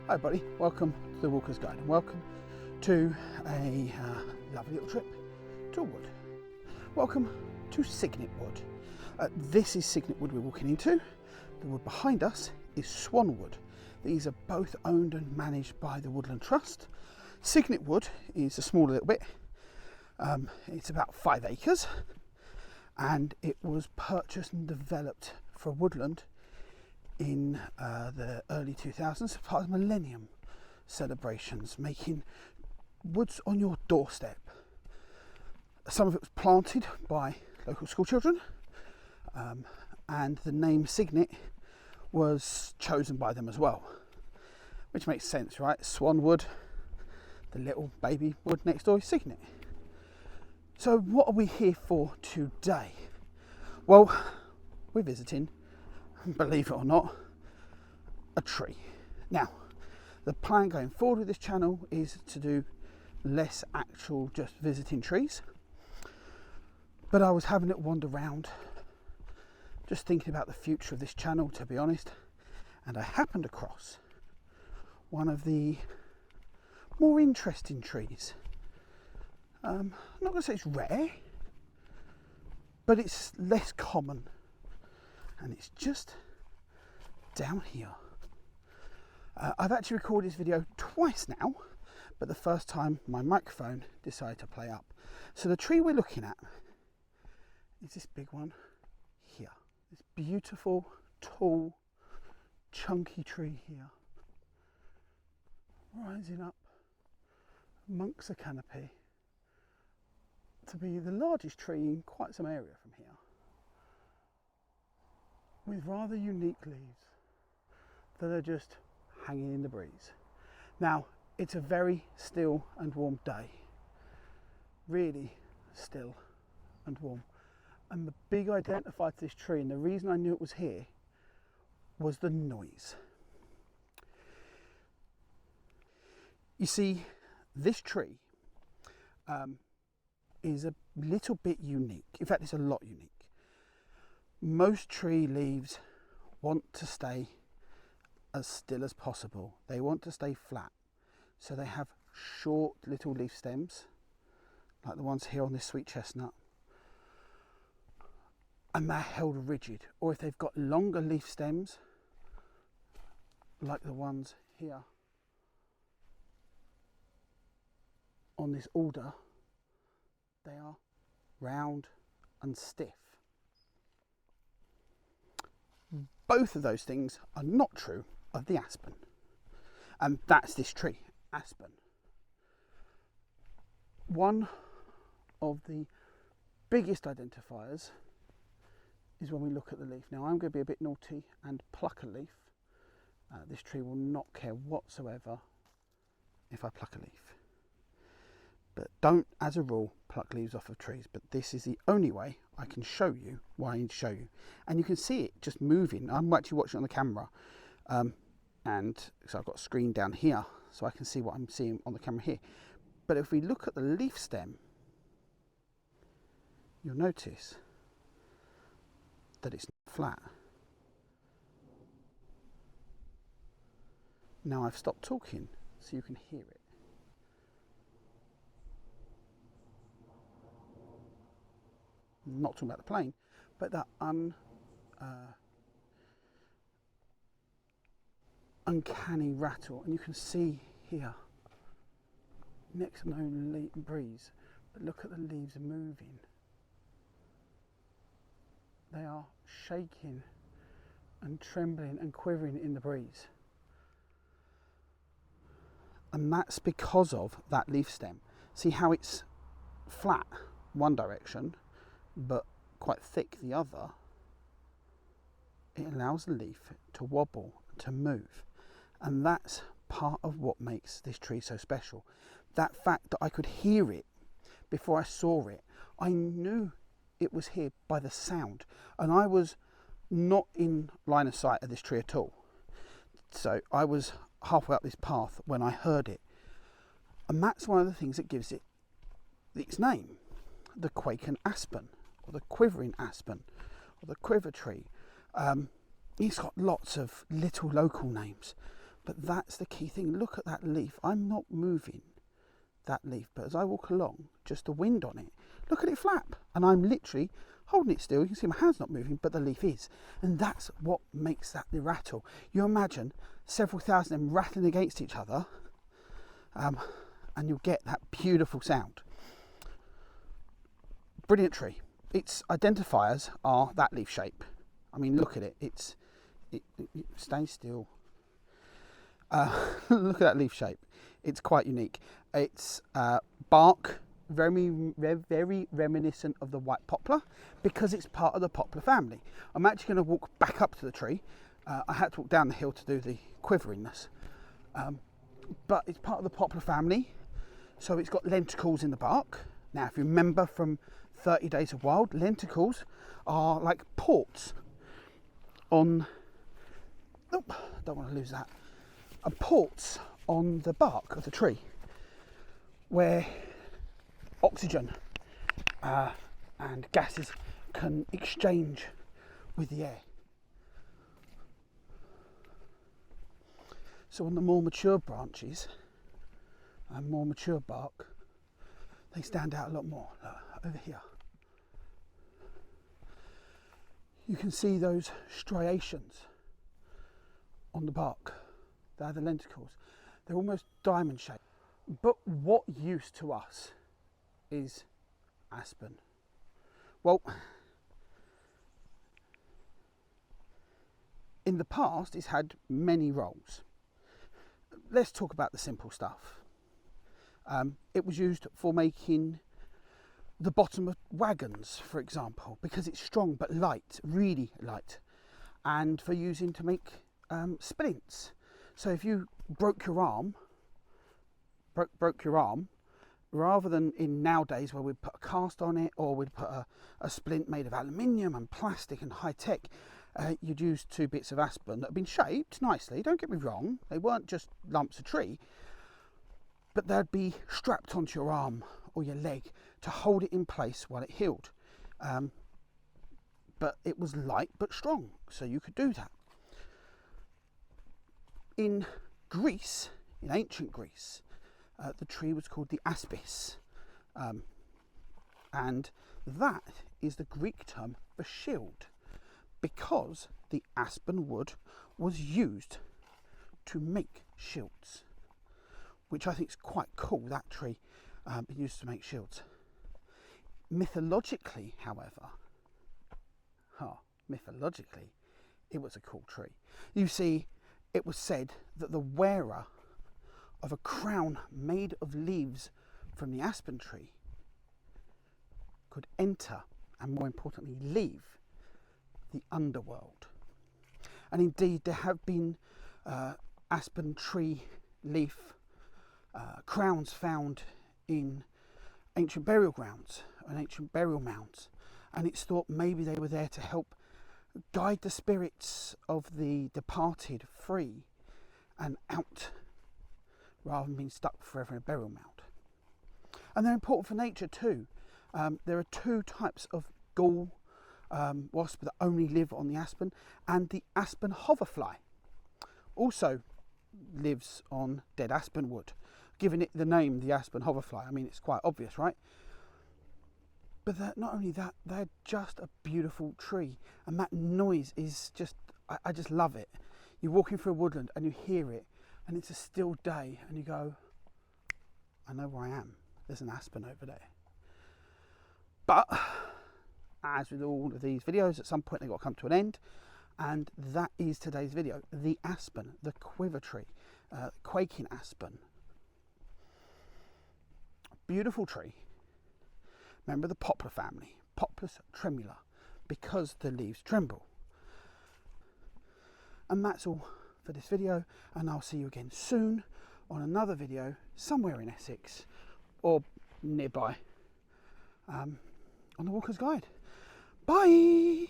Hi buddy, welcome to the Walker's Guide and welcome to a lovely little trip to a wood. Welcome to Cygnet Wood. This is Cygnet Wood we're walking into. The wood behind us is Swan Wood. These are both owned and managed by the Woodland Trust. Cygnet Wood is a smaller little bit. It's about 5 acres and it was purchased and developed for woodland in the early 2000s as part of Millennium celebrations, making woods on your doorstep. Some of it was planted by local school children, and the name Cygnet was chosen by them as well, which makes sense, right? Swan wood, the little baby wood next door is Cygnet. So what are we here for today? Well, we're visiting, believe it or not, a tree. Now, the plan going forward with this channel is to do less actual just visiting trees, but I was having it wander around just thinking about the future of this channel, to be honest, and I happened across one of the more interesting trees. I'm not going to say it's rare, but it's less common, and it's just down here. I've actually recorded this video twice now, but the first time my microphone decided to play up. So the tree we're looking at is this big one here. This beautiful, tall, chunky tree here, rising up amongst a canopy to be the largest tree in quite some area from here, with rather unique leaves that are just hanging in the breeze. Now, it's a very still and warm day, really still and warm, and the big identifier to this tree, and the reason I knew it was here, was the noise. You see, this tree is a little bit unique. In fact, it's a lot unique. Most tree leaves want to stay as still as possible. They want to stay flat. So they have short little leaf stems, like the ones here on this sweet chestnut, and they're held rigid. Or if they've got longer leaf stems, like the ones here on this alder, they are round and stiff. Both of those things are not true of the aspen, and that's this tree, aspen. One of the biggest identifiers is when we look at the leaf. Now, I'm going to be a bit naughty and pluck a leaf. This tree will not care whatsoever if I pluck a leaf. But don't, as a rule, pluck leaves off of trees. But this is the only way I can show you what I need to show you. And you can see it just moving. I'm actually watching it on the camera. And so I've got a screen down here, so I can see what I'm seeing on the camera here. But if we look at the leaf stem, you'll notice that it's not flat. Now I've stopped talking so you can hear it. I'm not talking about the plane, but that uncanny rattle, and you can see here next to no breeze, but look at the leaves moving. They are shaking and trembling and quivering in the breeze, and that's because of that leaf stem. See how it's flat one direction but quite thick the other? It allows the leaf to wobble, to move, and that's part of what makes this tree so special. That fact that I could hear it before I saw it. I knew it was here by the sound, and I was not in line of sight of this tree at all. So I was halfway up this path when I heard it, and that's one of the things that gives it its name, the quaking aspen, or the quivering aspen, or the quiver tree. It's got lots of little local names, But that's the key thing. Look at that leaf. I'm not moving that leaf, but as I walk along, just the wind on it, look at it flap, and I'm literally holding it still. You can see my hand's not moving, but the leaf is, and that's what makes that the rattle. You imagine several thousand of them rattling against each other, and you'll get that beautiful sound. Brilliant tree. Its identifiers are that leaf shape. I mean, look at it. It stay still. Look at that leaf shape. It's quite unique. It's bark, very reminiscent of the white poplar, because it's part of the poplar family. I'm actually going to walk back up to the tree. I had to walk down the hill to do the quiveringness, but it's part of the poplar family, so it's got lenticels in the bark. Now, if you remember from 30 Days of Wild, lenticels are like ports on, don't want to lose that, ports on the bark of the tree where oxygen and gases can exchange with the air. So on the more mature branches and more mature bark, they stand out a lot more. Look, over here you can see those striations on the bark. They're the lenticels. They're almost diamond shaped. But what use to us is aspen? Well, in the past it's had many roles. Let's talk about the simple stuff. It was used for making the bottom of wagons, for example, because it's strong but light, really light, and for using to make splints. So if you broke your arm, rather than in nowadays where we'd put a cast on it or we'd put a splint made of aluminium and plastic and high tech, you'd use 2 bits of aspen that had been shaped nicely. Don't get me wrong, they weren't just lumps of tree, but they'd be strapped onto your arm or your leg to hold it in place while it healed. But it was light but strong, so you could do that. In Greece, in ancient Greece, the tree was called the aspis, and that is the Greek term for shield, because the aspen wood was used to make shields, which I think is quite cool. That tree being used to make shields. Mythologically, however, it was a cool tree. You see, it was said that the wearer of a crown made of leaves from the aspen tree could enter, and more importantly leave, the underworld. And indeed there have been aspen tree leaf crowns found in ancient burial grounds and ancient burial mounds, and it's thought maybe they were there to help guide the spirits of the departed free and out, rather than being stuck forever in a burial mound. And they're important for nature too. There are 2 types of gall wasp that only live on the aspen, and the aspen hoverfly also lives on dead aspen wood, giving it the name the aspen hoverfly. I mean, it's quite obvious, right? But not only that, they're just a beautiful tree, and that noise is just, I just love it. You're walking through a woodland and you hear it, and it's a still day, and you go, I know where I am. There's an aspen over there. But as with all of these videos, at some point they've got to come to an end, and that is today's video. The aspen, the quiver tree, quaking aspen. Beautiful tree. Remember the poplar family, Poplus tremula, because the leaves tremble. And that's all for this video, and I'll see you again soon on another video somewhere in Essex or nearby on the Walker's Guide. Bye!